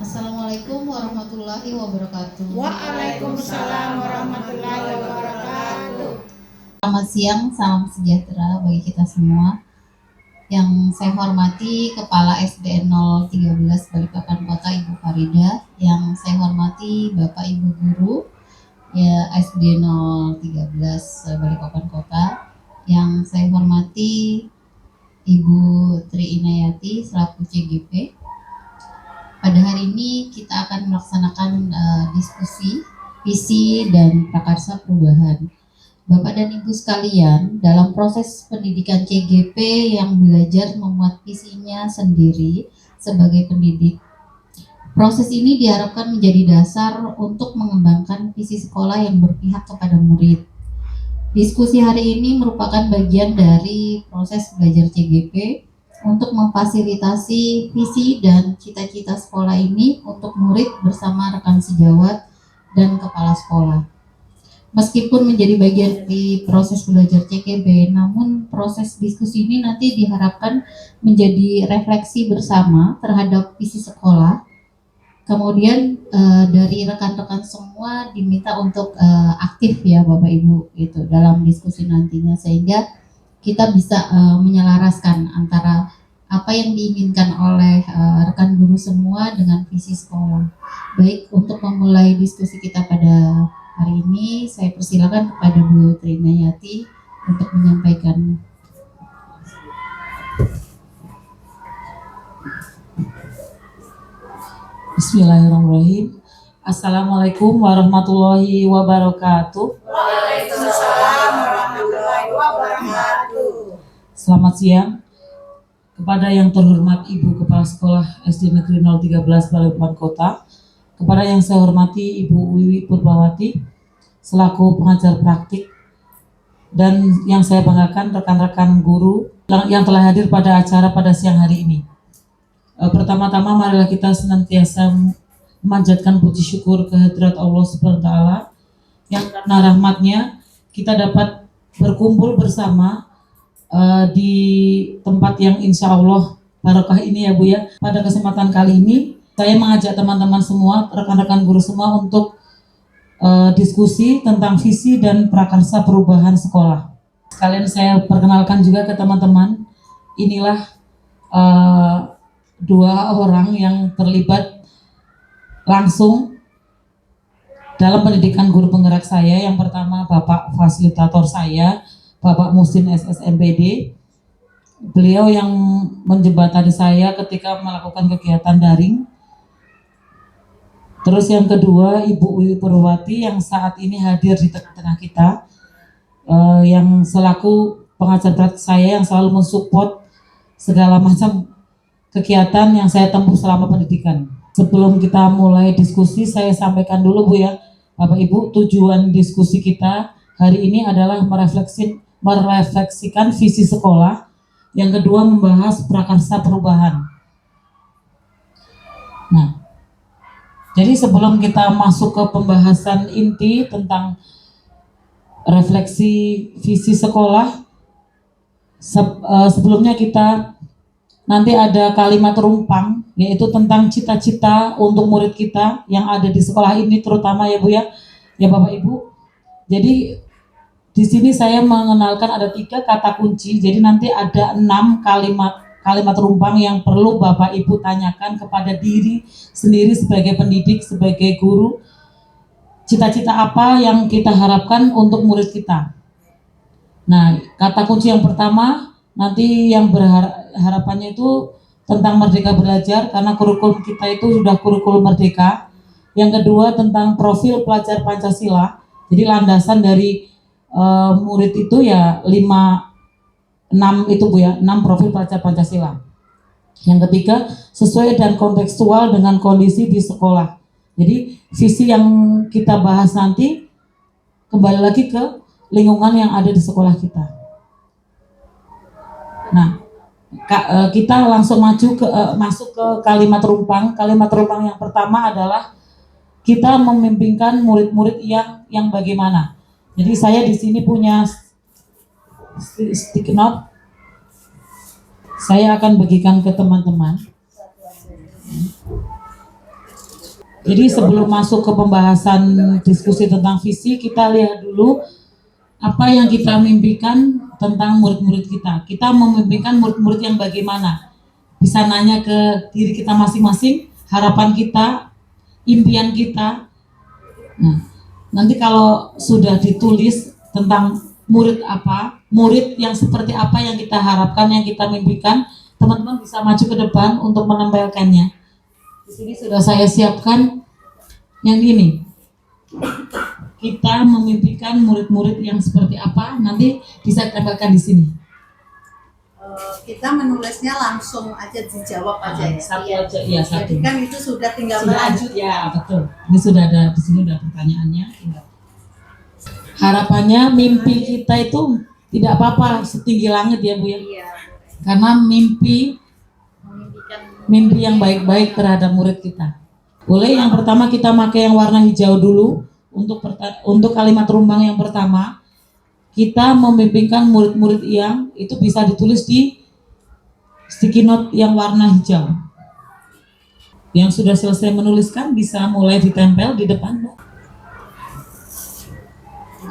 Assalamualaikum warahmatullahi wabarakatuh. Waalaikumsalam warahmatullahi wabarakatuh. Selamat siang, salam sejahtera bagi kita semua. Yang saya hormati Kepala SD 013 Balikpapan Kota Ibu Farida, yang saya hormati Bapak Ibu Guru ya SD 013 Balikpapan Kota, yang saya hormati Ibu Tri Inayati selaku CGP. Pada hari ini kita akan melaksanakan diskusi visi dan prakarsa perubahan. Bapak dan Ibu sekalian, dalam proses pendidikan CGP yang belajar memuat visinya sendiri sebagai pendidik, proses ini diharapkan menjadi dasar untuk mengembangkan visi sekolah yang berpihak kepada murid. Diskusi hari ini merupakan bagian dari proses belajar CGP untuk memfasilitasi visi dan cita-cita sekolah ini untuk murid bersama rekan sejawat dan kepala sekolah. Meskipun menjadi bagian dari proses belajar CGP, namun proses diskusi ini nanti diharapkan menjadi refleksi bersama terhadap visi sekolah. Kemudian dari rekan-rekan semua diminta untuk aktif ya Bapak Ibu gitu dalam diskusi nantinya, sehingga kita bisa menyelaraskan antara apa yang diinginkan oleh rekan guru semua dengan visi sekolah. Baik, untuk memulai diskusi kita pada hari ini, saya persilakan kepada Bu Tri Inayati untuk menyampaikan. Bismillahirrahmanirrahim. Assalamualaikum warahmatullahi wabarakatuh. Waalaikumsalam warahmatullahi wabarakatuh. Selamat siang kepada yang terhormat Ibu Kepala Sekolah SD Negeri 013 Balikpapan Kota, kepada yang saya hormati Ibu Wiwi Purbawati selaku pengajar praktik, dan yang saya banggakan rekan-rekan guru yang telah hadir pada acara pada siang hari ini. Pertama-tama marilah kita senantiasa memanjatkan puji syukur kehadirat Allah Subhanahu wa taala yang karena rahmatnya kita dapat berkumpul bersama di tempat yang insya Allah barokah ini ya Bu ya. Pada kesempatan kali ini saya mengajak teman-teman semua, rekan-rekan guru semua untuk diskusi tentang visi dan prakarsa perubahan sekolah. Sekalian saya perkenalkan juga ke teman-teman, inilah dua orang yang terlibat langsung dalam pendidikan guru penggerak saya. Yang pertama Bapak fasilitator saya, Bapak Musin SSMPD. Beliau yang menjembatani saya ketika melakukan kegiatan daring. Terus yang kedua Ibu Wiwi Purwati yang saat ini hadir di tengah-tengah kita, yang selaku pengajar praktik saya yang selalu mensupport segala macam kegiatan yang saya tempuh selama pendidikan. Sebelum kita mulai diskusi, saya sampaikan dulu Bu ya, Bapak Ibu, tujuan diskusi kita hari ini adalah merefleksikan visi sekolah. Yang kedua membahas prakarsa perubahan. Nah, jadi sebelum kita masuk ke pembahasan inti tentang refleksi visi sekolah, sebelumnya kita nanti ada kalimat rumpang, yaitu tentang cita-cita untuk murid kita yang ada di sekolah ini terutama ya Bu ya Bapak Ibu. Jadi di sini saya mengenalkan ada 3 kata kunci, jadi nanti ada 6 kalimat rumpang yang perlu Bapak Ibu tanyakan kepada diri sendiri sebagai pendidik, sebagai guru. Cita-cita apa yang kita harapkan untuk murid kita. Nah, kata kunci yang pertama nanti yang harapannya itu tentang merdeka belajar, karena kurikulum kita itu sudah kurikulum merdeka. Yang kedua tentang profil pelajar Pancasila, jadi landasan dari murid itu ya 6 itu Bu ya, 6 profil pelajar Pancasila. Yang ketiga sesuai dan kontekstual dengan kondisi di sekolah. Jadi visi yang kita bahas nanti kembali lagi ke lingkungan yang ada di sekolah kita. Nah, kita langsung masuk ke kalimat rumpang. Kalimat rumpang yang pertama adalah kita membimbingkan murid-murid yang bagaimana. Jadi saya di sini punya sticky note. Saya akan bagikan ke teman-teman. Jadi sebelum masuk ke pembahasan diskusi tentang visi, kita lihat dulu apa yang kita mimpikan tentang murid-murid kita. Kita memimpikan murid-murid yang bagaimana? Bisa nanya ke diri kita masing-masing, harapan kita, impian kita. Nah, nanti kalau sudah ditulis tentang murid apa, murid yang seperti apa yang kita harapkan, yang kita mimpikan, teman-teman bisa maju ke depan untuk menempelkannya. Di sini sudah saya siapkan yang ini. Kita memimpikan murid-murid yang seperti apa, nanti bisa ditempelkan di sini. Kita menulisnya langsung aja dijawab aja ya. Satu aja, iya satu. Jadi kan itu sudah tinggal Sudah melanjut. ya, betul. Ini sudah ada di sini udah pertanyaannya. Tinggal. Harapannya mimpi kita itu tidak apa-apa setinggi langit ya Bu ya. Iya. Karena mimpi yang baik-baik terhadap murid kita. Boleh yang pertama kita pakai yang warna hijau dulu untuk kalimat rumbang yang pertama. Kita memimpikan murid-murid yang itu bisa ditulis di sticky note yang warna hijau. Yang sudah selesai menuliskan bisa mulai ditempel di depan, Mbak.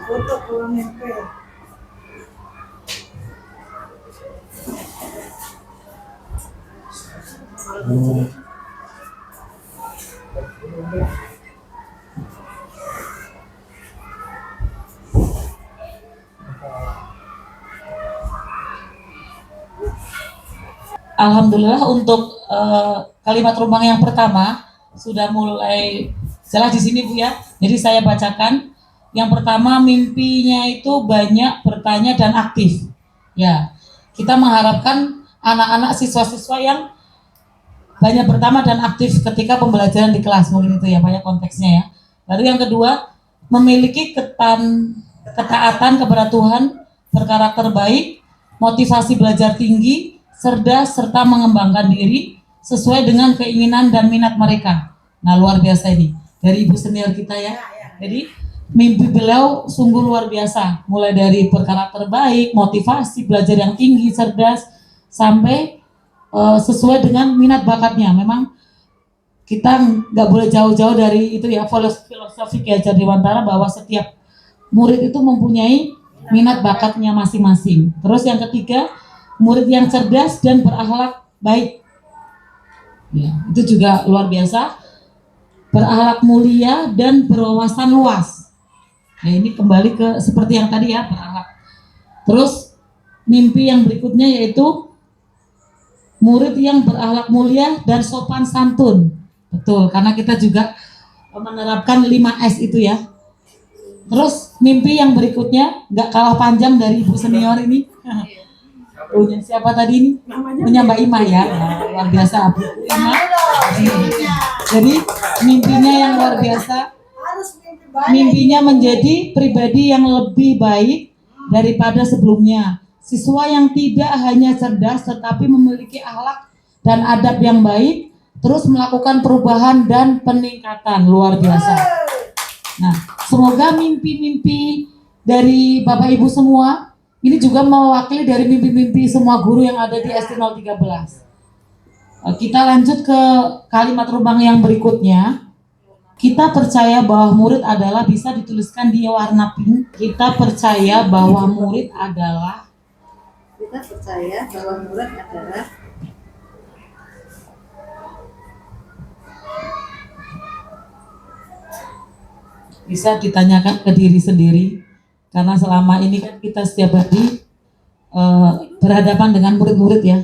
Foto pulang nempel. Alhamdulillah untuk kalimat rumbang yang pertama sudah mulai jelas di sini Bu ya. Jadi saya bacakan. Yang pertama mimpinya itu banyak bertanya dan aktif. Ya, kita mengharapkan anak-anak siswa-siswa yang banyak bertanya dan aktif ketika pembelajaran di kelas, mungkin itu ya banyak konteksnya ya. Lalu yang kedua memiliki ketaatan kepada Tuhan, berkarakter baik, motivasi belajar tinggi, cerdas serta mengembangkan diri sesuai dengan keinginan dan minat mereka. Nah luar biasa ini dari ibu senior kita ya. Jadi mimpi beliau sungguh luar biasa, mulai dari berkarakter baik, motivasi belajar yang tinggi, cerdas, sampai sesuai dengan minat bakatnya. Memang kita nggak boleh jauh-jauh dari itu ya, filosofi Ki Hajar Dewantara bahwa setiap murid itu mempunyai minat bakatnya masing-masing. Terus yang ketiga, murid yang cerdas dan berakhlak baik. Ya, itu juga luar biasa. Berakhlak mulia dan berwawasan luas. Nah ini kembali ke seperti yang tadi ya, berakhlak. Terus mimpi yang berikutnya yaitu murid yang berakhlak mulia dan sopan santun. Betul, karena kita juga menerapkan 5S itu ya. Terus mimpi yang berikutnya nggak kalah panjang dari ibu senior ini. Punya siapa tadi ini? Punya Mbak Ima ya. Nah, luar biasa Bu Ima. Jadi mimpinya yang luar biasa. Mimpinya menjadi pribadi yang lebih baik daripada sebelumnya. Siswa yang tidak hanya cerdas tetapi memiliki akhlak dan adab yang baik, terus melakukan perubahan dan peningkatan. Luar biasa. Nah, semoga mimpi-mimpi dari Bapak Ibu semua ini juga mewakili dari mimpi-mimpi semua guru yang ada di SD 013. Kita lanjut ke kalimat rumbang yang berikutnya. Kita percaya bahwa murid adalah, bisa dituliskan di warna pink. Kita percaya bahwa murid adalah bisa ditanyakan ke diri sendiri, karena selama ini kan kita setiap hari berhadapan dengan murid-murid ya.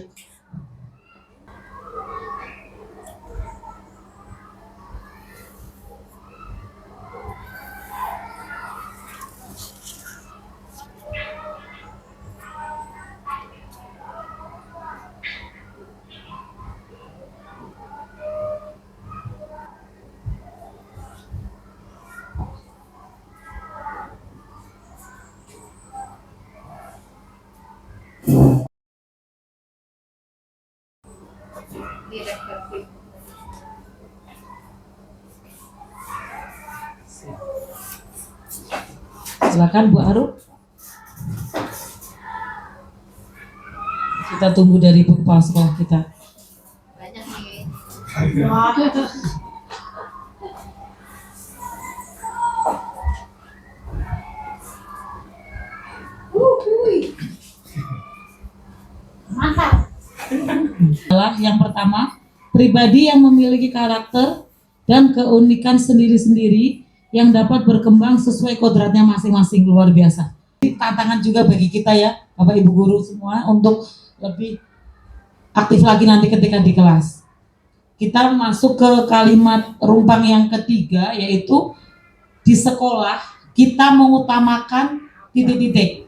Silakan Bu Aru. Kita tunggu dari Bu Kepala Sekolah kita. Banyak nih. adalah yang pertama, pribadi yang memiliki karakter dan keunikan sendiri-sendiri yang dapat berkembang sesuai kodratnya masing-masing. Luar biasa. Ini tantangan juga bagi kita ya, Bapak Ibu guru semua, untuk lebih aktif lagi nanti ketika di kelas. Kita masuk ke kalimat rumpang yang ketiga, yaitu di sekolah kita mengutamakan titik-titik.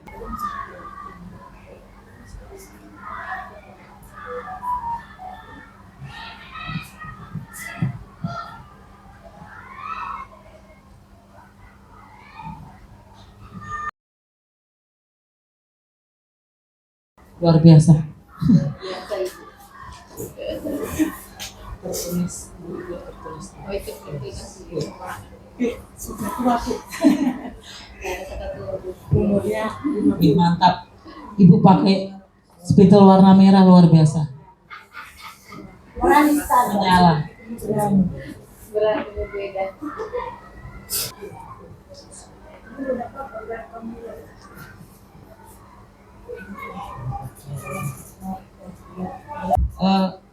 Luar biasa. Sudah tua tuh. Ih, mantap. Ibu pakai spidol warna merah, luar biasa. Menyala.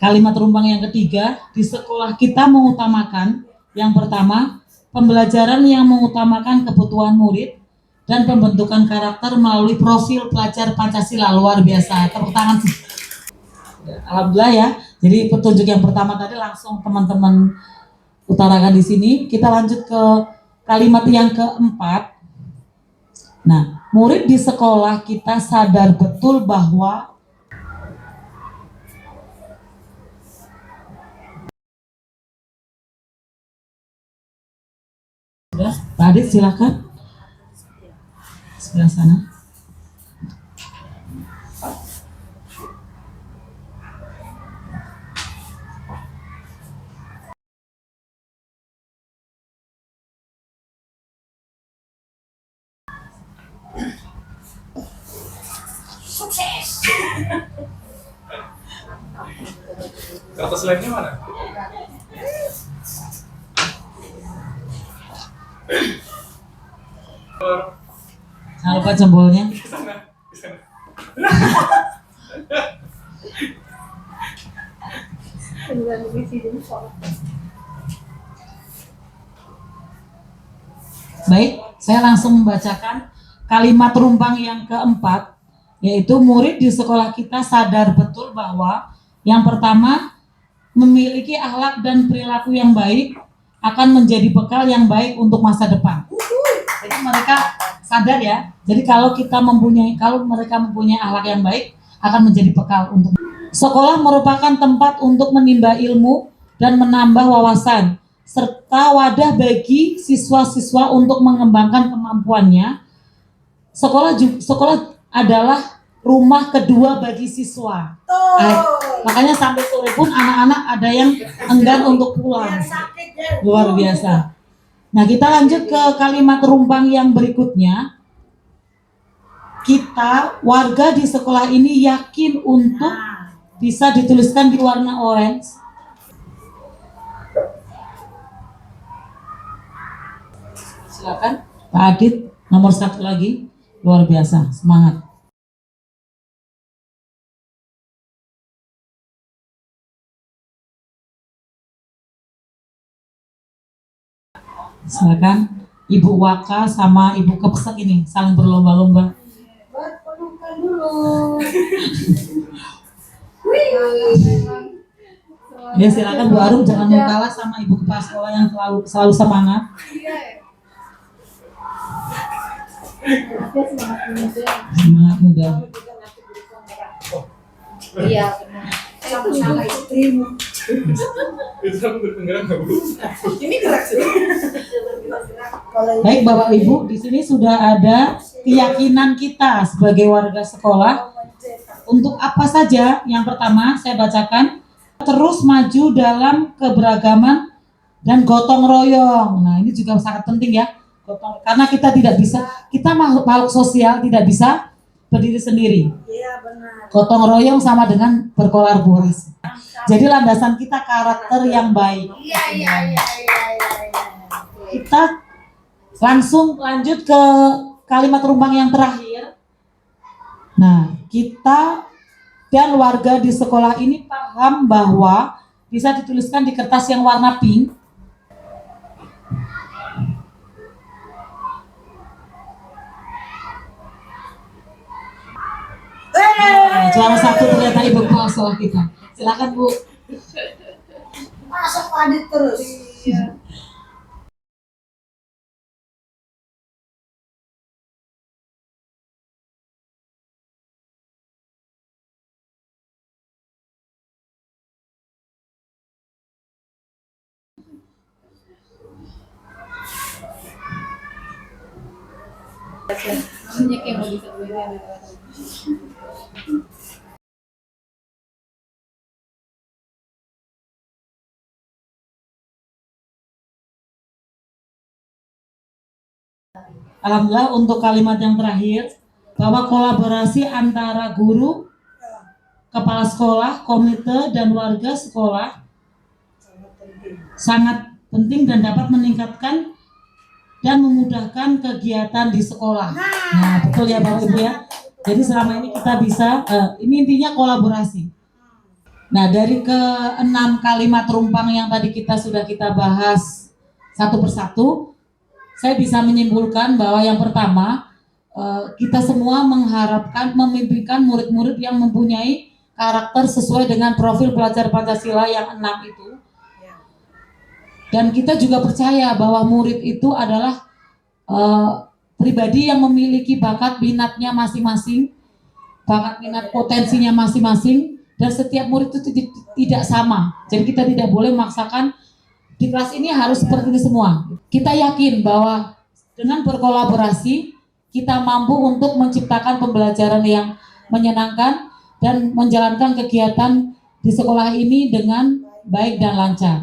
Kalimat rumpang yang ketiga, di sekolah kita mengutamakan yang pertama, pembelajaran yang mengutamakan kebutuhan murid dan pembentukan karakter melalui profil pelajar Pancasila. Luar biasa, tepuk tangan. Alhamdulillah ya. Jadi petunjuk yang pertama tadi langsung teman-teman utarakan di sini. Kita lanjut ke kalimat yang keempat. Nah, murid di sekolah kita sadar betul bahwa Pak Adit silakan sebelah sana. Kata slide-nya mana? Jangan lupa jempolnya. Di sana, di sana. Baik, saya langsung membacakan kalimat rumpang yang keempat, yaitu murid di sekolah kita sadar betul bahwa yang pertama, memiliki akhlak dan perilaku yang baik akan menjadi bekal yang baik untuk masa depan. Jadi mereka sadar ya. Jadi kalau mereka mempunyai akhlak yang baik akan menjadi bekal untuk sekolah merupakan tempat untuk menimba ilmu dan menambah wawasan serta wadah bagi siswa-siswa untuk mengembangkan kemampuannya. Sekolah adalah rumah kedua bagi siswa. Makanya sampai sore pun anak-anak ada yang enggan untuk pulang. Luar biasa. Nah, kita lanjut ke kalimat rumpang yang berikutnya. Kita, warga di sekolah ini yakin untuk bisa dituliskan di warna orange. Silakan, Pak Adit, nomor 1 lagi. Luar biasa, semangat. Silakan Ibu Waka sama Ibu Kepsek ini saling berlomba-lomba. Pelukan dulu. Ya silakan Bu Arum, jangan mau kalah sama Ibu Kepala Sekolah yang selalu semangat. Semangat muda. Iya benar. Sama-sama istrimu. Itu aku berpenggerak nggak, Bu? Ini gerak sih. Baik Bapak Ibu, di sini sudah ada keyakinan kita sebagai warga sekolah untuk apa saja. Yang pertama saya bacakan, terus maju dalam keberagaman dan gotong royong. Nah ini juga sangat penting ya, karena kita tidak bisa, kita makhluk sosial tidak bisa berdiri sendiri. Iya benar. Gotong royong sama dengan berkolaborasi. Jadi landasan kita karakter yang baik. Iya. Kita langsung lanjut ke kalimat rumpang yang terakhir. Nah, kita dan warga di sekolah ini paham bahwa bisa dituliskan di kertas yang warna pink. Nah, juara satu ternyata ibu kepala sekolah kita. Silakan Bu. Masuk Adit terus. Iya. Banyak yang mau bisa Alhamdulillah untuk kalimat yang terakhir bahwa kolaborasi antara guru, kepala sekolah, komite, dan warga sekolah sangat penting dan dapat meningkatkan dan memudahkan kegiatan di sekolah. Nah, betul ya Bapak Ibu ya. Jadi selama ini kita bisa, ini intinya kolaborasi. Nah, dari ke-6 kalimat rumpang yang tadi sudah kita bahas satu persatu, saya bisa menyimpulkan bahwa yang pertama, kita semua mengharapkan memimpikan murid-murid yang mempunyai karakter sesuai dengan profil pelajar Pancasila yang 6 itu. Dan kita juga percaya bahwa murid itu adalah pribadi yang memiliki bakat minatnya masing-masing, bakat minat potensinya masing-masing, dan setiap murid itu tidak sama. Jadi kita tidak boleh memaksakan di kelas ini harus seperti ini semua. Kita yakin bahwa dengan berkolaborasi kita mampu untuk menciptakan pembelajaran yang menyenangkan dan menjalankan kegiatan di sekolah ini dengan baik dan lancar.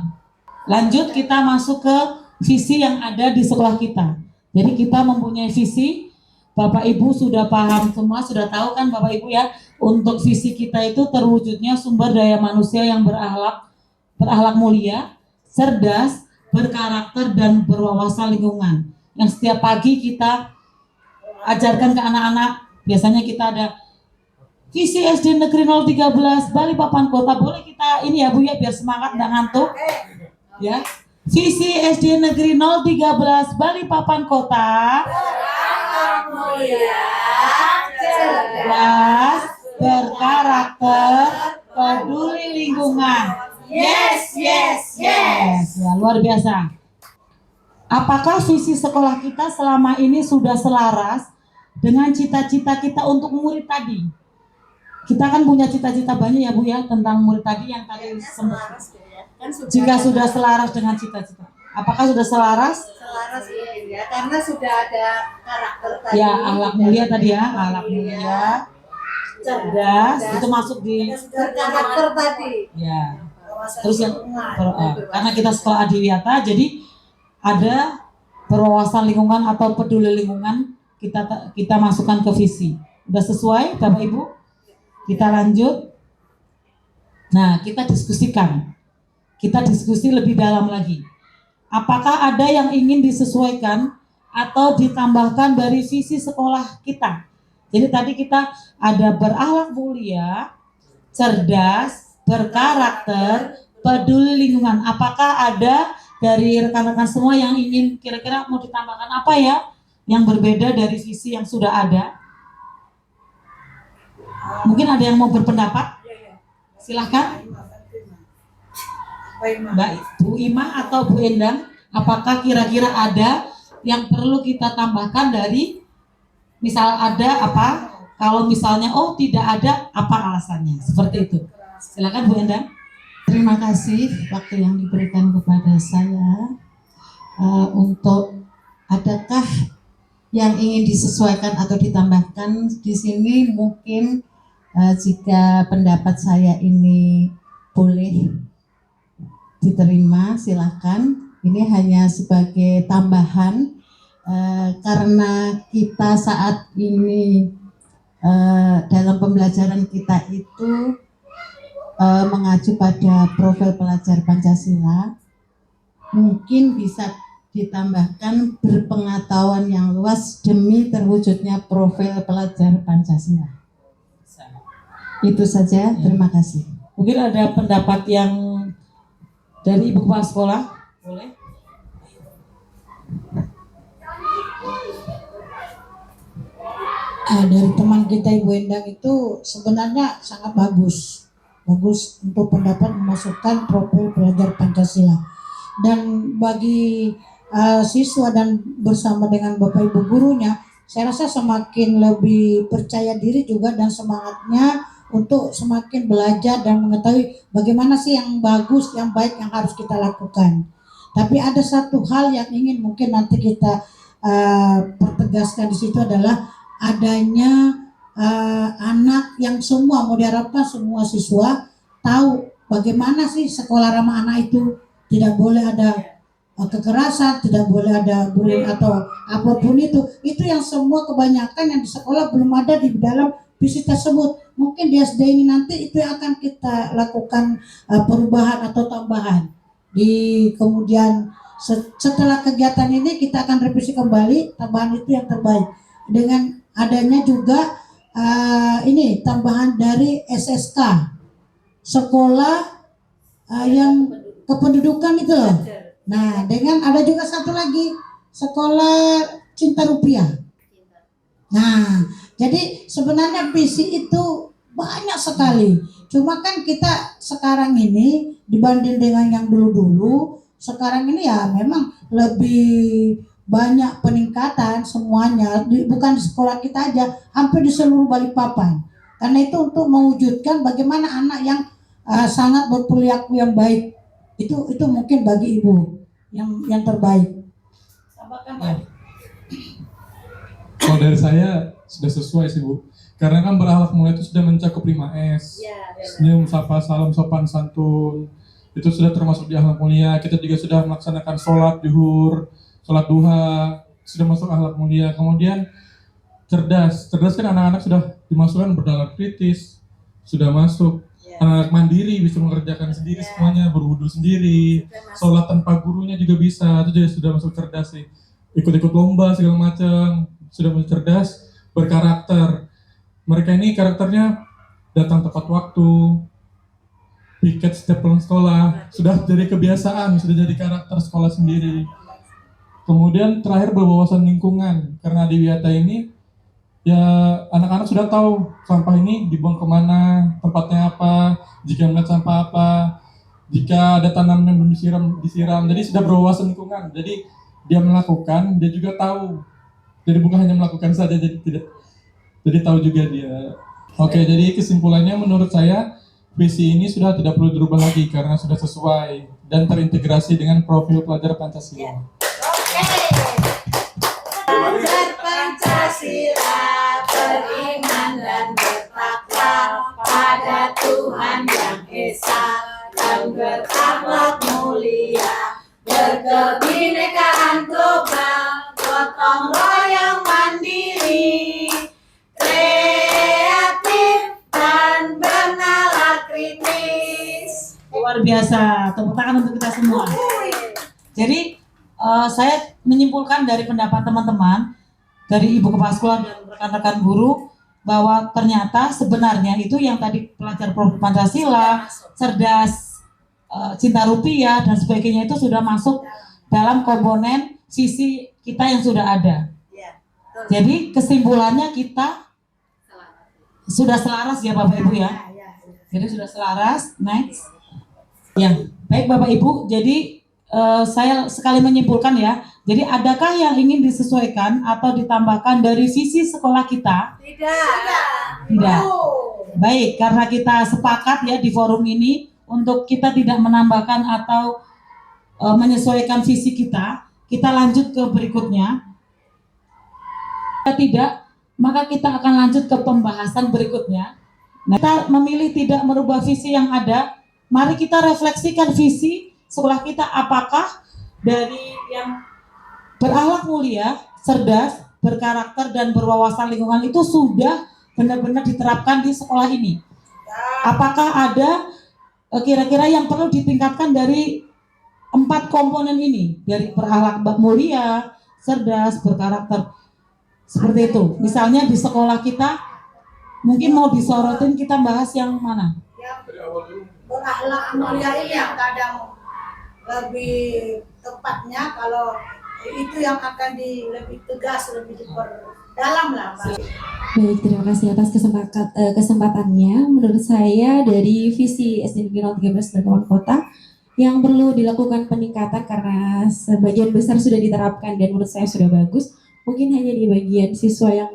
Lanjut kita masuk ke visi yang ada di sekolah kita. Jadi kita mempunyai visi, Bapak Ibu sudah paham semua, sudah tahu kan Bapak Ibu ya, untuk visi kita itu terwujudnya sumber daya manusia yang berakhlak mulia, cerdas, berkarakter, dan berwawasan lingkungan. Yang setiap pagi kita ajarkan ke anak-anak, biasanya kita ada visi SD Negeri 013 Balikpapan Kota. Boleh kita ini ya Bu ya, biar semangat dan ngantuk. Ya, visi SD Negeri 013 Balikpapan Kota, cerdas, berkarakter, peduli lingkungan. Yes, yes, yes. Ya, luar biasa. Apakah visi sekolah kita selama ini sudah selaras dengan cita-cita kita untuk murid tadi? Kita kan punya cita-cita banyak ya Bu ya tentang murid tadi yang tadi sempat. Jika sudah selaras dengan cita-cita, apakah sudah selaras? Selaras ya, karena sudah ada karakter tadi. Ya, akhlak mulia tadi ya, akhlak mulia, cerdas, itu masuk di Berkarakter tadi. ya. Terus yang karena kita sekolah adiwiyata, jadi ada berwawasan lingkungan atau peduli lingkungan, kita masukkan ke visi. Udah sesuai Bapak Ibu? Kita lanjut. Nah, kita diskusikan. Kita diskusi lebih dalam lagi. Apakah ada yang ingin disesuaikan atau ditambahkan dari visi sekolah kita? Jadi tadi kita ada berakhlak mulia, cerdas, berkarakter, peduli lingkungan. Apakah ada dari rekan-rekan semua yang ingin kira-kira mau ditambahkan apa ya yang berbeda dari visi yang sudah ada? Mungkin ada yang mau berpendapat? Silahkan. Mbak Bu Ima atau Bu Endang, apakah kira-kira ada yang perlu kita tambahkan dari misal ada apa? Kalau misalnya oh tidak ada, apa alasannya? Seperti itu. Silakan Bu Endang. Terima kasih waktu yang diberikan kepada saya untuk adakah yang ingin disesuaikan atau ditambahkan di sini mungkin jika pendapat saya ini boleh diterima silakan. Ini hanya sebagai tambahan karena kita saat ini dalam pembelajaran kita itu mengacu pada profil pelajar Pancasila, mungkin bisa ditambahkan berpengetahuan yang luas demi terwujudnya profil pelajar Pancasila. Itu saja, terima kasih. Mungkin ada pendapat yang dari Ibu Kepala Sekolah? Boleh? Dari teman kita Ibu Endang itu sebenarnya sangat bagus untuk pendapat memasukkan profil pelajar Pancasila, dan bagi siswa dan bersama dengan Bapak Ibu gurunya, saya rasa semakin lebih percaya diri juga dan semangatnya untuk semakin belajar dan mengetahui bagaimana sih yang bagus, yang baik yang harus kita lakukan. Tapi ada satu hal yang ingin mungkin nanti kita pertegaskan di situ adalah adanya anak yang semua mau diharapkan semua siswa tahu bagaimana sih sekolah ramah anak itu. Tidak boleh ada kekerasan, tidak boleh ada bullying atau apapun itu yang semua kebanyakan yang di sekolah belum ada di dalam visi tersebut. Mungkin di SD ini nanti itu yang akan kita lakukan perubahan atau tambahan di kemudian setelah kegiatan ini kita akan revisi kembali tambahan itu yang terbaik dengan adanya juga ini tambahan dari SSK sekolah yang kependudukan itu loh. Nah, dengan ada juga satu lagi sekolah cinta rupiah. Nah, jadi sebenarnya visi itu banyak sekali. Cuma kan kita sekarang ini dibanding dengan yang dulu-dulu, sekarang ini ya memang lebih banyak peningkatan semuanya, bukan di sekolah kita aja, hampir di seluruh Balikpapan. Karena itu untuk mewujudkan bagaimana anak yang sangat berperilaku yang baik, itu mungkin bagi ibu yang terbaik. Kalau dari saya sudah sesuai sih Bu, karena kan berakhlak mulia itu sudah mencakup 5S. Senyum, sapa, salam, sopan, santun, itu sudah termasuk di akhlak mulia. Kita juga sudah melaksanakan sholat zuhur, sholat duha, sudah masuk akhlak mulia. Kemudian cerdas kan anak-anak sudah dimasukkan bernalar kritis, sudah masuk. Anak-anak mandiri, bisa mengerjakan sendiri semuanya, berwudu sendiri, sholat tanpa gurunya juga bisa, itu juga sudah masuk cerdas sih. Ikut-ikut lomba segala macam, sudah masuk cerdas, berkarakter. Mereka ini karakternya datang tepat waktu, piket setiap pulang sekolah, sudah jadi kebiasaan, sudah jadi karakter sekolah sendiri. Kemudian terakhir berwawasan lingkungan, karena di Wiyata ini ya anak-anak sudah tahu sampah ini dibuang kemana, tempatnya apa, jika melihat sampah apa, jika ada tanaman yang belum disiram, jadi sudah berwawasan lingkungan. Jadi dia melakukan, dia juga tahu. Jadi bukan hanya melakukan saja, jadi tahu juga dia. Oke, jadi kesimpulannya menurut saya visi ini sudah tidak perlu dirubah lagi karena sudah sesuai dan terintegrasi dengan profil pelajar Pancasila. Pelajar Pancasila beriman dan bertakwa pada Tuhan Yang Esa dan berakhlak mulia, berkebinekaan global, gotong royong mandiri, kreatif dan bernalar kritis. Luar biasa, tepuk tangan untuk kita semua. Jadi saya menyimpulkan dari pendapat teman-teman, dari Ibu Kepala Sekolah dan rekan-rekan guru, bahwa ternyata sebenarnya itu yang tadi pelajar profil Pancasila, cerdas, cinta rupiah dan sebagainya itu sudah masuk dalam komponen sisi kita yang sudah ada. Jadi kesimpulannya kita sudah selaras ya Bapak Ibu ya. Jadi sudah selaras. Next. Ya, baik Bapak Ibu. Jadi saya sekali menyimpulkan ya. Jadi adakah yang ingin disesuaikan atau ditambahkan dari sisi sekolah kita? Tidak. Baik, karena kita sepakat ya di forum ini untuk kita tidak menambahkan atau menyesuaikan sisi kita lanjut ke berikutnya. Jika tidak, maka kita akan lanjut ke pembahasan berikutnya. Nah, kita memilih tidak merubah visi yang ada. Mari kita refleksikan visi sekolah kita, apakah dari yang berakhlak mulia, cerdas, berkarakter dan berwawasan lingkungan itu sudah benar-benar diterapkan di sekolah ini. Apakah ada kira-kira yang perlu ditingkatkan dari 4 komponen ini, dari berakhlak mulia, cerdas, berkarakter, seperti itu. Misalnya di sekolah kita Mungkin mau disorotin, kita bahas yang mana? Yang berakhlak mulia ini yang kadang lebih tepatnya kalau itu yang akan lebih tegas, lebih diperdalam lah Mbak. Baik, terima kasih atas kesempatannya. Menurut saya dari visi SD Negeri 013 Balikpapan Kota yang perlu dilakukan peningkatan karena sebagian besar sudah diterapkan dan menurut saya sudah bagus. Mungkin hanya di bagian siswa yang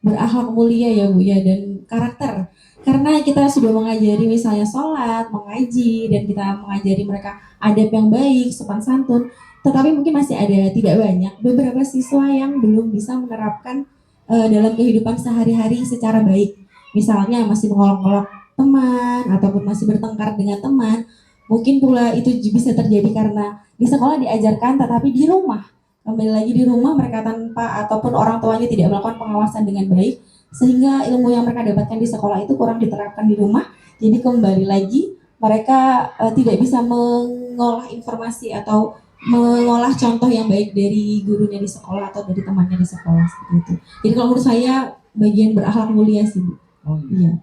berakhlak mulia ya Bu ya, dan karakter. Karena kita sudah mengajari misalnya sholat, mengaji, dan kita mengajari mereka adab yang baik, sopan santun. Tetapi mungkin masih ada tidak banyak beberapa siswa yang belum bisa menerapkan dalam kehidupan sehari-hari secara baik. Misalnya masih mengolok-olok teman ataupun masih bertengkar dengan teman. Mungkin pula itu bisa terjadi karena di sekolah diajarkan tetapi di rumah, kembali lagi di rumah mereka tanpa ataupun orang tuanya tidak melakukan pengawasan dengan baik, sehingga ilmu yang mereka dapatkan di sekolah itu kurang diterapkan di rumah. Jadi kembali lagi mereka tidak bisa mengolah informasi atau mengolah contoh yang baik dari gurunya di sekolah atau dari temannya di sekolah seperti itu. Jadi kalau menurut saya bagian berakhlak mulia sih Bu. Oh Iya.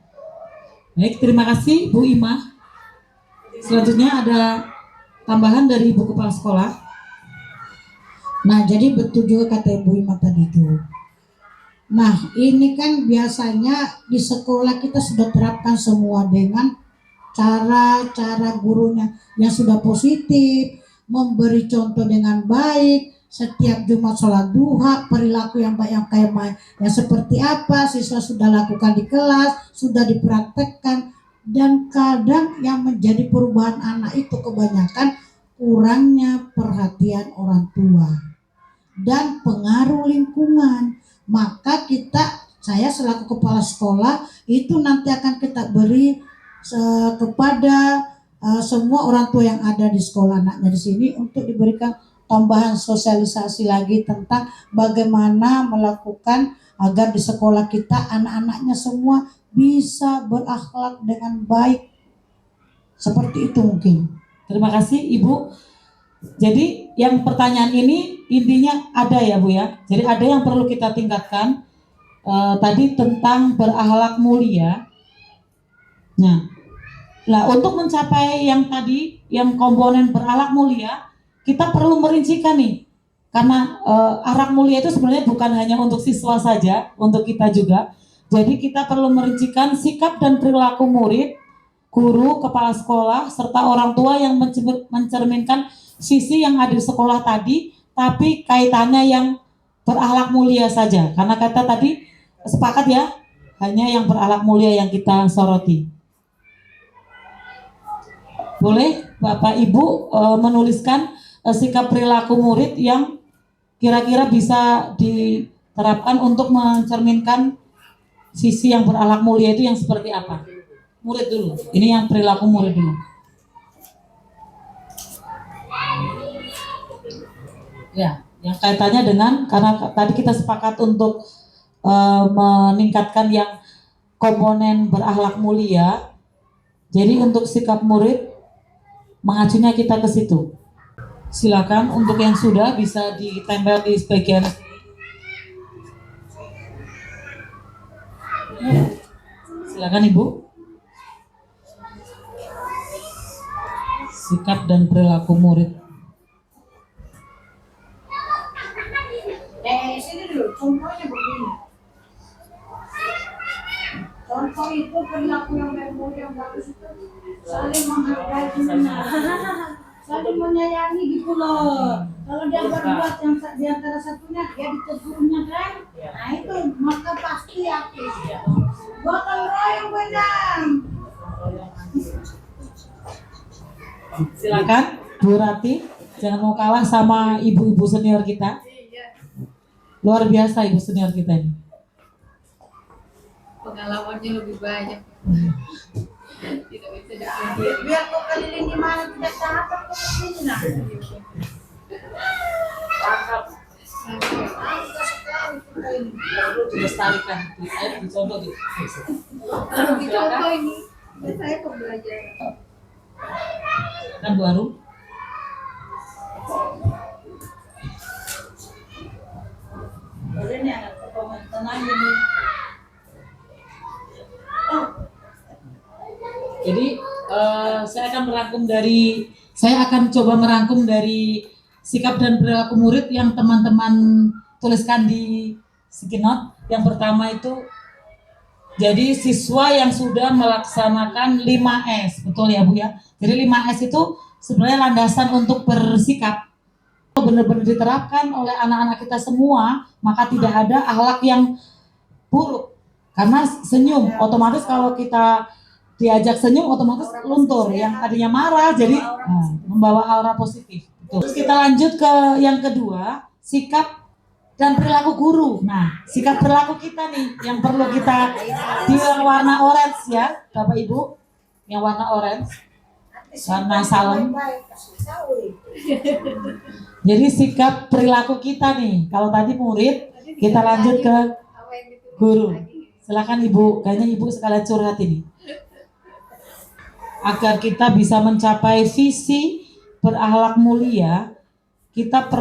Baik, terima kasih Bu Ima. Selanjutnya ada tambahan dari Ibu Kepala Sekolah. Nah, jadi betul juga kata Ibu Ima tadi itu. Nah, ini kan biasanya di sekolah kita sudah terapkan semua dengan cara-cara gurunya yang sudah positif, memberi contoh dengan baik, setiap Jumat sholat duha, perilaku yang baik yang kayak yang seperti apa siswa sudah lakukan di kelas, sudah dipraktekkan. Dan kadang yang menjadi perubahan anak itu kebanyakan kurangnya perhatian orang tua dan pengaruh lingkungan. Maka saya selaku kepala sekolah itu nanti akan kita beri kepada semua orang tua yang ada di sekolah anaknya di sini untuk diberikan tambahan sosialisasi lagi tentang bagaimana melakukan agar di sekolah kita anak-anaknya semua bisa berakhlak dengan baik. Seperti itu mungkin. Terima kasih Ibu. Jadi yang pertanyaan ini intinya ada ya Bu ya. Jadi ada yang perlu kita tingkatkan tadi tentang berakhlak mulia. Nah, untuk mencapai yang tadi yang komponen berakhlak mulia, kita perlu merincikan nih. Karena akhlak mulia itu sebenarnya bukan hanya untuk siswa saja, untuk kita juga. Jadi kita perlu merincikan sikap dan perilaku murid, guru, kepala sekolah, serta orang tua yang mencerminkan sisi yang ada di sekolah tadi, tapi kaitannya yang berakhlak mulia saja. Karena kata tadi sepakat ya, hanya yang berakhlak mulia yang kita soroti. Boleh Bapak Ibu menuliskan sikap perilaku murid yang kira-kira bisa diterapkan untuk mencerminkan sisi yang berakhlak mulia itu yang seperti apa? Murid dulu. Ini yang perilaku murid dulu. Ya, yang kaitannya dengan karena tadi kita sepakat untuk meningkatkan yang komponen berakhlak mulia. Jadi untuk sikap murid mengacunya kita ke situ. Silakan untuk yang sudah bisa ditempel di bagian silakan Ibu. Sikap dan perilaku murid. Sini dulu, contohnya begini. Contoh itu perilaku yang baik yang bagus itu saling menghargai, saling menyayangi gitu loh. Kalau dia berbuat yang di antara satunya dia ditegurnya kan, nah itu maka pasti aku gotong royong benang. Silakan Bu Rati, jangan mau kalah sama ibu-ibu senior kita. Luar biasa ibu senior kita ini. Pengalamannya lebih banyak. Tidak bisa Biar kau keliling di mana tidak capek kau kesini nah. Dilestarikan, dicontoh gitu. Contoh ini, saya pembelajaran. Kan Bu Arum? Boleh nih anak komen tenang ini. Jadi saya akan coba merangkum dari sikap dan perilaku murid yang teman-teman tuliskan di sticky note. Yang pertama itu, jadi siswa yang sudah melaksanakan 5S, betul ya Bu ya? Jadi 5S itu sebenarnya landasan untuk bersikap. Benar-benar diterapkan oleh anak-anak kita semua, maka tidak ada akhlak yang buruk. Karena senyum, otomatis kalau kita diajak senyum otomatis luntur, yang tadinya marah jadi membawa aura positif. Betul. Terus kita lanjut ke yang kedua, sikap dan perilaku guru. Nah, sikap perilaku kita nih yang perlu kita di warna orange ya, Bapak Ibu, yang warna orange, warna salem. Jadi sikap perilaku kita nih, kalau tadi murid, kita lanjut ke guru. Silakan Ibu, kayaknya Ibu sekalian curhat ini. Agar kita bisa mencapai visi berakhlak mulia, kita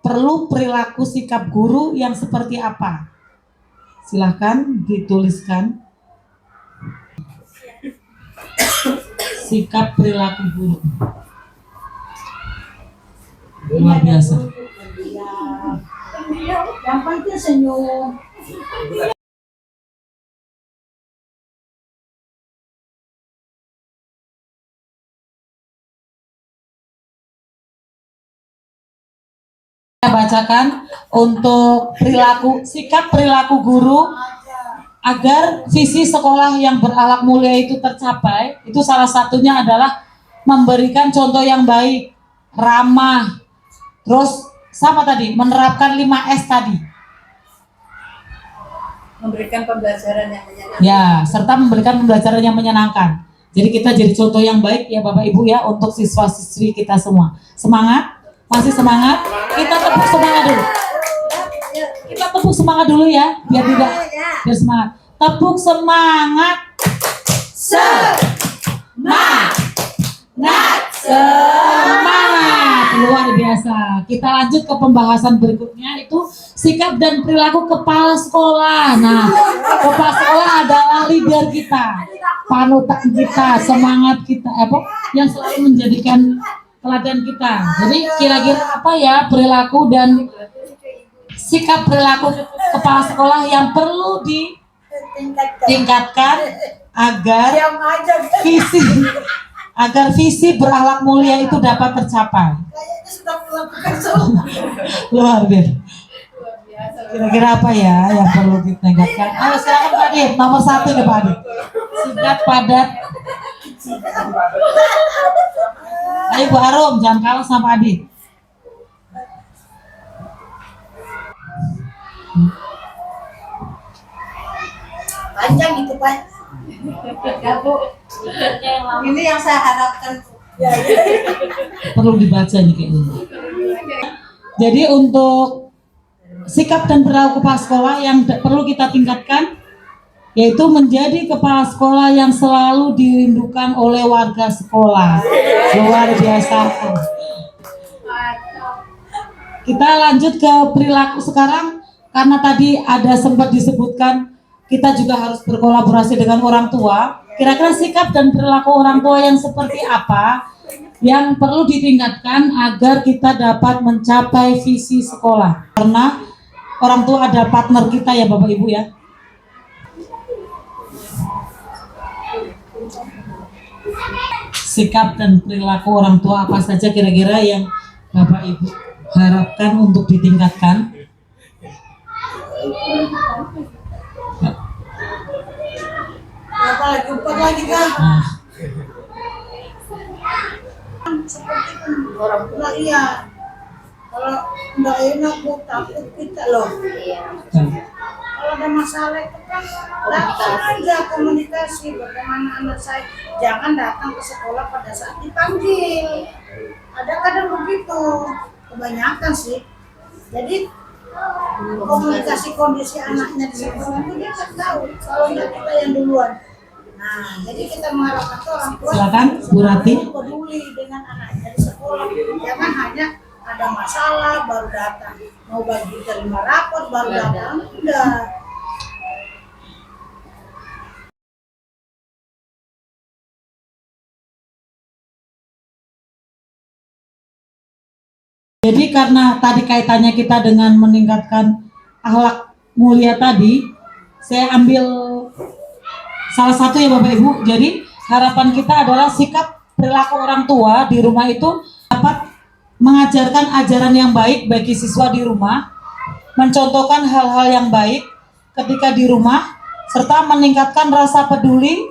perlu perilaku sikap guru yang seperti apa? Silahkan dituliskan. Sikap perilaku guru. Luar biasa. Yang penting senyum. Bacakan untuk sikap perilaku guru agar visi sekolah yang berakhlak mulia itu tercapai. Itu salah satunya adalah memberikan contoh yang baik, ramah, terus sama tadi menerapkan 5S tadi. Memberikan pembelajaran yang menyenangkan. Ya, serta memberikan pembelajaran yang menyenangkan. Jadi kita jadi contoh yang baik ya Bapak Ibu ya untuk siswa-siswi kita semua. Semangat, masih semangat. Kita tepuk semangat dulu. Kita tepuk semangat dulu ya, biar biar semangat. Tepuk semangat. Semangat. Luar biasa. Kita lanjut ke pembahasan berikutnya, itu sikap dan perilaku kepala sekolah. Nah, kepala sekolah adalah leader kita, panutan kita, semangat kita, yang selalu menjadikan teladan kita. Jadi kira-kira apa ya perilaku dan sikap perilaku kepala sekolah yang perlu ditingkatkan agar visi berakhlak mulia itu dapat tercapai. Luar biasa. Kira-kira apa ya yang perlu ditingkatkan? Ayo silakan Pak Adit, nomor 1 nih Pak Adit. Singkat, padat. Ayo Bu Arum, jangan kalah sama Pak Adit. Panjang itu Pak. Ya Bu, ini yang saya harapkan. Perlu dibaca nih kayaknya. Jadi untuk sikap dan perilaku kepala sekolah yang perlu kita tingkatkan, yaitu menjadi kepala sekolah yang selalu dirindukan oleh warga sekolah. Luar biasa. Kita lanjut ke perilaku sekarang, karena tadi ada sempat disebutkan kita juga harus berkolaborasi dengan orang tua. Kira-kira sikap dan perilaku orang tua yang seperti apa yang perlu ditingkatkan agar kita dapat mencapai visi sekolah? Karena orang tua ada partner kita ya Bapak Ibu ya. Sikap dan perilaku orang tua apa saja kira-kira yang Bapak Ibu harapkan untuk ditingkatkan? Empat lagi kan? Seperti orang tua iya. Kalau nggak enak bu takut kita loh. Kalau ada masalah itu kan datang aja komunikasi bagaimana anak saya, jangan datang ke sekolah pada saat dipanggil. Ada kadang begitu, kebanyakan sih. Jadi komunikasi kondisi anaknya di sekolah itu dia kan tahu. Kalau nggak kita yang duluan. Nah, jadi kita mengharapkan orang tua silakan Bu Rati peduli dengan anaknya di sekolah. Jangan hanya ada masalah baru datang, mau bagi terima rapor baru datang, enggak. Jadi karena tadi kaitannya kita dengan meningkatkan akhlak mulia tadi, saya ambil salah satu ya Bapak Ibu. Jadi harapan kita adalah sikap perilaku orang tua di rumah itu dapat mengajarkan ajaran yang baik bagi siswa di rumah, mencontohkan hal-hal yang baik ketika di rumah, serta meningkatkan rasa peduli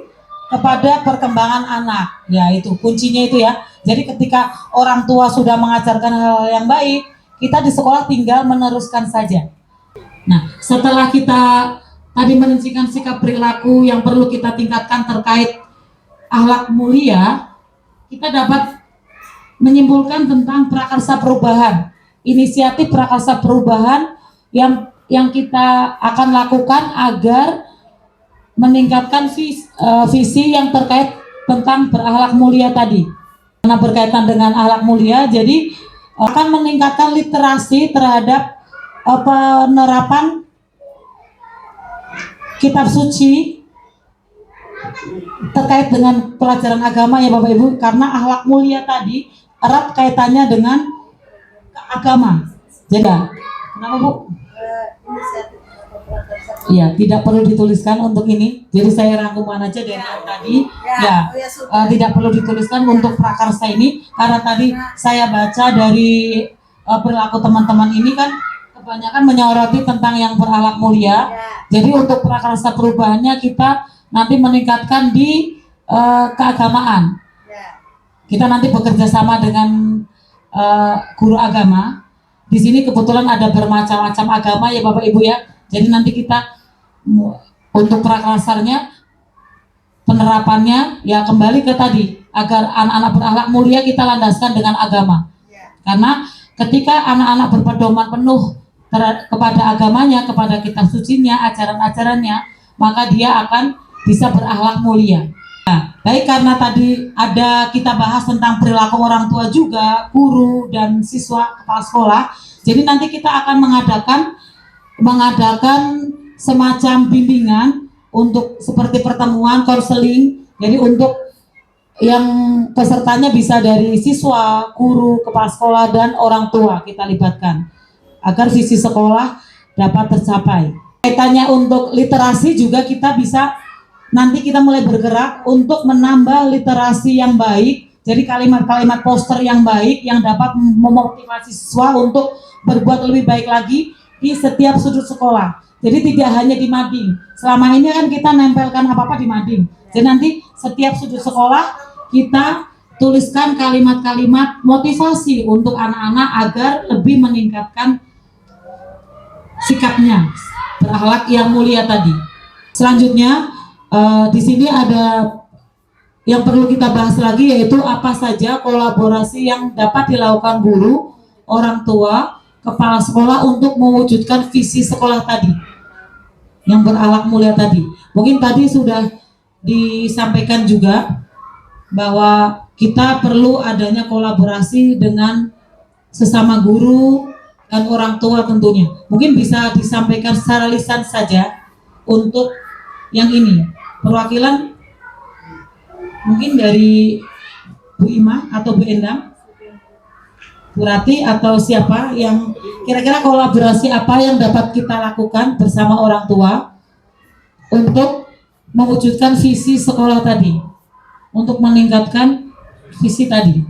kepada perkembangan anak. Ya itu kuncinya itu ya. Jadi ketika orang tua sudah mengajarkan hal-hal yang baik, kita di sekolah tinggal meneruskan saja. Nah, setelah kita tadi merincikan sikap perilaku yang perlu kita tingkatkan terkait akhlak mulia, kita dapat menyimpulkan tentang prakarsa perubahan. Inisiatif prakarsa perubahan yang kita akan lakukan agar meningkatkan visi yang terkait tentang berakhlak mulia tadi. Karena berkaitan dengan akhlak mulia, jadi akan meningkatkan literasi terhadap penerapan kitab suci terkait dengan pelajaran agama ya Bapak Ibu, karena akhlak mulia tadi erat kaitannya dengan agama. Jadi, kenapa Bu? Iya, tidak perlu dituliskan untuk ini. Jadi saya rangkuman aja dari yang tadi. Tidak perlu dituliskan untuk prakarsa ini karena tadi saya baca dari perilaku teman-teman ini kan kebanyakan menyoroti tentang yang berakhlak mulia. Jadi untuk prakarsa perubahannya kita nanti meningkatkan di keagamaan. Kita nanti bekerja sama dengan guru agama. Di sini kebetulan ada bermacam-macam agama ya Bapak Ibu ya. Jadi nanti kita untuk prakarsanya penerapannya ya kembali ke tadi agar anak-anak berakhlak mulia kita landaskan dengan agama. Karena ketika anak-anak berpedoman penuh kepada agamanya, kepada kitab sucinya, ajaran-ajarannya, maka dia akan bisa berakhlak mulia. Nah, baik karena tadi ada kita bahas tentang perilaku orang tua juga, guru dan siswa kepala sekolah. Jadi nanti kita akan mengadakan semacam bimbingan untuk seperti pertemuan konseling. Jadi untuk yang pesertanya bisa dari siswa, guru, kepala sekolah dan orang tua kita libatkan agar visi sekolah dapat tercapai. Kaitannya untuk literasi juga kita bisa nanti kita mulai bergerak untuk menambah literasi yang baik. Jadi kalimat-kalimat poster yang baik yang dapat memotivasi siswa untuk berbuat lebih baik lagi di setiap sudut sekolah. Jadi tidak hanya di mading. Selama ini kan kita nempelkan apa-apa di mading. Jadi nanti setiap sudut sekolah kita tuliskan kalimat-kalimat motivasi untuk anak-anak agar lebih meningkatkan sikapnya berakhlak yang mulia tadi. Selanjutnya di sini ada yang perlu kita bahas lagi, yaitu apa saja kolaborasi yang dapat dilakukan guru, orang tua, kepala sekolah untuk mewujudkan visi sekolah tadi yang berakhlak mulia tadi. Mungkin tadi sudah disampaikan juga bahwa kita perlu adanya kolaborasi dengan sesama guru dan orang tua tentunya. Mungkin bisa disampaikan secara lisan saja untuk yang ini. Perwakilan mungkin dari Bu Ima atau Bu Endang, Bu Rati atau siapa yang kira-kira kolaborasi apa yang dapat kita lakukan bersama orang tua untuk mewujudkan visi sekolah tadi, untuk meningkatkan visi tadi.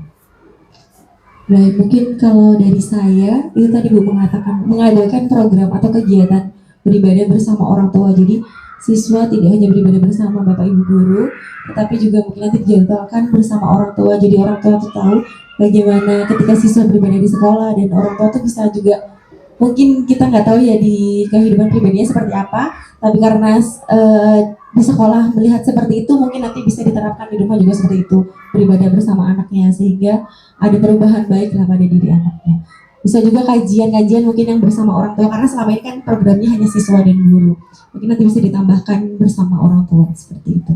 Baik, mungkin kalau dari saya itu tadi Bu mengatakan mengadakan program atau kegiatan beribadah bersama orang tua. Jadi siswa tidak hanya beribadah bersama Bapak Ibu guru, tetapi juga mungkin nanti dijadwalkan bersama orang tua. Jadi orang tua itu tahu bagaimana ketika siswa beribadah di sekolah, dan orang tua itu bisa juga, mungkin kita nggak tahu ya di kehidupan pribadinya seperti apa, tapi karena di sekolah melihat seperti itu, mungkin nanti bisa diterapkan di rumah juga seperti itu, beribadah bersama anaknya, sehingga ada perubahan baik lah pada diri anaknya. Bisa juga kajian-kajian mungkin yang bersama orang tua, karena selama ini kan programnya hanya siswa dan guru, mungkin nanti bisa ditambahkan bersama orang tua seperti itu.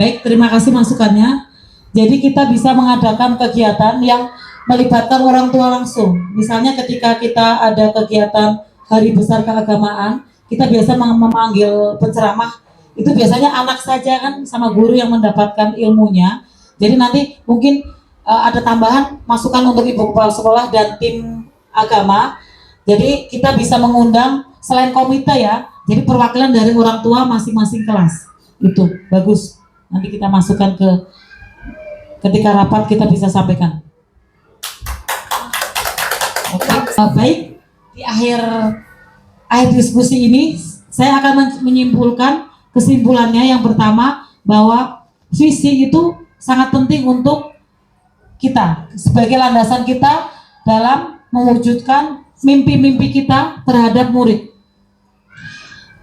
Baik, terima kasih masukannya. Jadi kita bisa mengadakan kegiatan yang melibatkan orang tua langsung. Misalnya ketika kita ada kegiatan hari besar keagamaan, kita biasa memanggil penceramah, itu biasanya anak saja kan sama guru yang mendapatkan ilmunya. Jadi nanti mungkin ada tambahan masukan untuk ibu kepala sekolah dan tim agama. Jadi kita bisa mengundang selain komite ya, jadi perwakilan dari orang tua masing-masing kelas. Itu bagus. Nanti kita masukkan ketika rapat kita bisa sampaikan. Oke. Baik, di akhir diskusi ini saya akan menyimpulkan kesimpulannya. Yang pertama, bahwa visi itu sangat penting untuk kita sebagai landasan kita dalam mewujudkan mimpi-mimpi kita terhadap murid.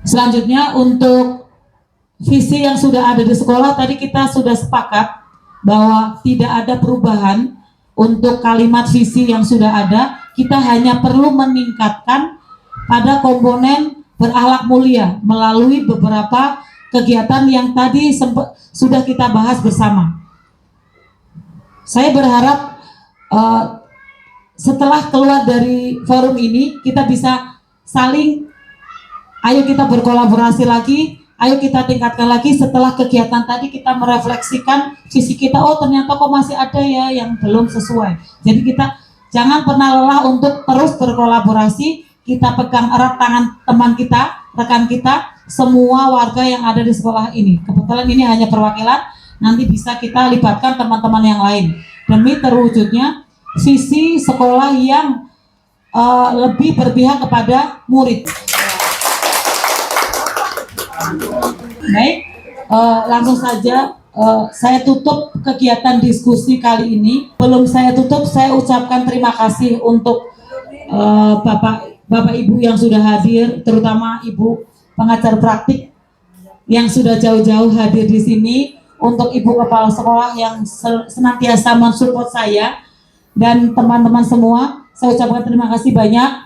Selanjutnya, untuk visi yang sudah ada di sekolah, tadi kita sudah sepakat bahwa tidak ada perubahan untuk kalimat visi yang sudah ada. Kita hanya perlu meningkatkan pada komponen berakhlak mulia melalui beberapa kegiatan yang tadi sudah kita bahas bersama. Saya berharap setelah keluar dari forum ini kita bisa saling, ayo kita berkolaborasi lagi, ayo kita tingkatkan lagi. Setelah kegiatan tadi kita merefleksikan visi kita, oh ternyata kok masih ada ya yang belum sesuai. Jadi kita jangan pernah lelah untuk terus berkolaborasi. Kita pegang erat tangan teman kita, rekan kita, semua warga yang ada di sekolah ini. Kebetulan ini hanya perwakilan, nanti bisa kita libatkan teman-teman yang lain demi terwujudnya visi sekolah yang lebih berpihak kepada murid. Baik, langsung saja saya tutup kegiatan diskusi kali ini. Belum saya tutup, saya ucapkan terima kasih untuk Bapak Ibu yang sudah hadir, terutama Ibu pengajar praktik yang sudah jauh-jauh hadir di sini, untuk Ibu Kepala Sekolah yang senantiasa mensupport saya, dan teman-teman semua, saya ucapkan terima kasih banyak.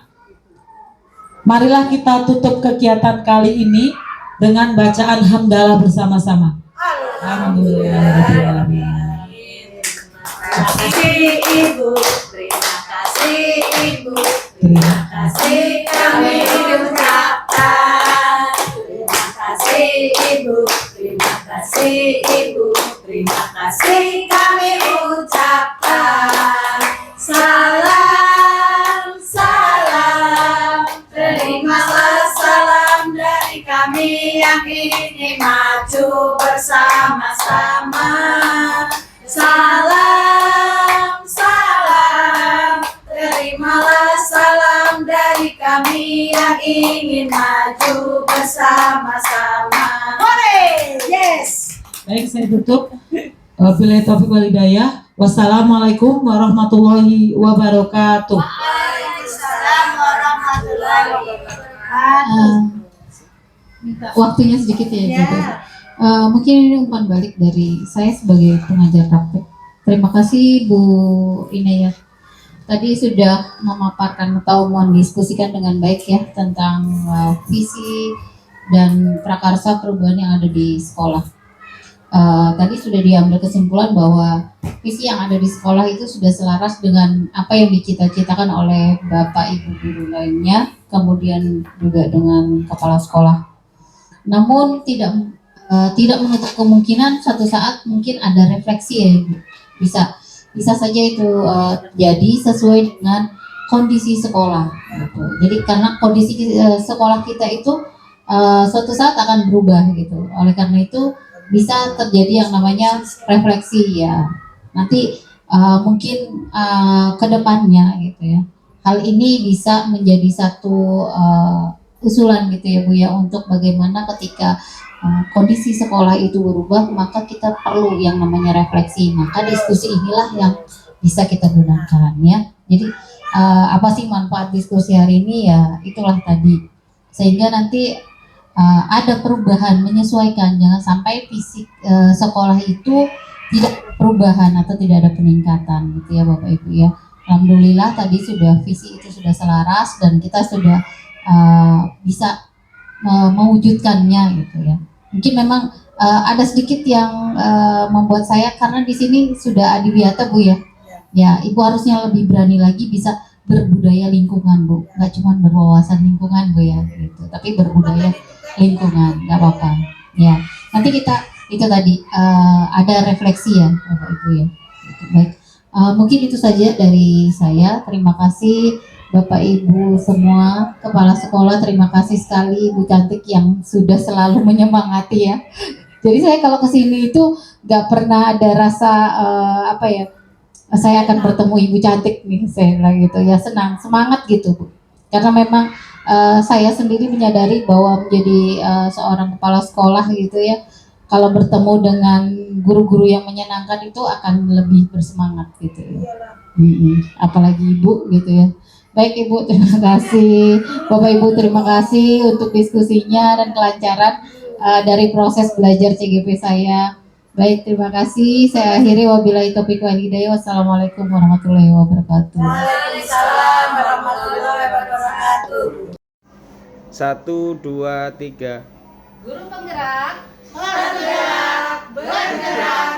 Marilah kita tutup kegiatan kali ini dengan bacaan hamdalah bersama-sama. Alhamdulillah. Terima kasih Ibu, terima kasih Ibu, terima kasih kami ucapkan. Terima kasih Ibu, terima kasih Ibu, terima kasih kami ucapkan. Salam, salam, terimalah salam dari kami yang ingin maju bersama-sama. Salam, salam, terimalah salam dari kami yang ingin maju bersama-sama. Hore! Yes! Baik, saya tutup. Wabillahi taufiq wal hidayah. Wassalamualaikum warahmatullahi wabarakatuh. Waalaikumsalam warahmatullahi wabarakatuh. Minta waktunya sedikit ya, Ibu. Mungkin ini umpan balik dari saya sebagai pengajar praktek. Terima kasih Bu Inayat. Tadi sudah memaparkan atau mendiskusikan dengan baik ya tentang visi dan prakarsa perubahan yang ada di sekolah. Tadi sudah diambil kesimpulan bahwa visi yang ada di sekolah itu sudah selaras dengan apa yang dicita-citakan oleh Bapak Ibu guru lainnya, kemudian juga dengan kepala sekolah. Namun tidak menutup kemungkinan suatu saat mungkin ada refleksi ya Ibu. Bisa saja itu jadi sesuai dengan kondisi sekolah gitu. Jadi karena kondisi sekolah kita itu suatu saat akan berubah gitu. Oleh karena itu bisa terjadi yang namanya refleksi ya. Nanti mungkin ke depannya gitu ya. Hal ini bisa menjadi satu usulan gitu ya Bu ya, untuk bagaimana ketika kondisi sekolah itu berubah, maka kita perlu yang namanya refleksi. Maka diskusi inilah yang bisa kita gunakan ya. Jadi apa sih manfaat diskusi hari ini ya, itulah tadi. Sehingga nanti ada perubahan, menyesuaikan. Jangan sampai fisik sekolah itu tidak ada perubahan atau tidak ada peningkatan gitu ya Bapak Ibu ya. Alhamdulillah tadi sudah visi itu sudah selaras dan kita sudah bisa mewujudkannya gitu ya. Mungkin memang ada sedikit yang membuat saya, karena di sini sudah adiwiyata Bu ya. Ya, Ibu harusnya lebih berani lagi bisa berbudaya lingkungan Bu. Nggak cuma berwawasan lingkungan Bu ya gitu, tapi berbudaya lingkungan, nggak apa-apa. Ya, nanti kita itu tadi ada refleksi ya Bapak Ibu ya. Baik, mungkin itu saja dari saya. Terima kasih Bapak Ibu semua, Kepala Sekolah, terima kasih sekali Ibu Cantik yang sudah selalu menyemangati ya. Jadi saya kalau kesini itu nggak pernah ada rasa saya akan bertemu Ibu Cantik nih, saya bilang gitu ya, senang, semangat gitu Bu. Karena memang saya sendiri menyadari bahwa menjadi seorang kepala sekolah gitu ya, kalau bertemu dengan guru-guru yang menyenangkan itu akan lebih bersemangat gitu ya. Apalagi Ibu gitu ya. Baik Ibu, terima kasih. Bapak Ibu, terima kasih untuk diskusinya dan kelancaran dari proses belajar CGP saya. Baik, terima kasih. Saya akhiri, wabillahi taufiq wal hidayah. Wassalamualaikum warahmatullahi wabarakatuh. Waalaikumsalam warahmatullahi wabarakatuh. 1, 2, 3. Guru penggerak bergerak.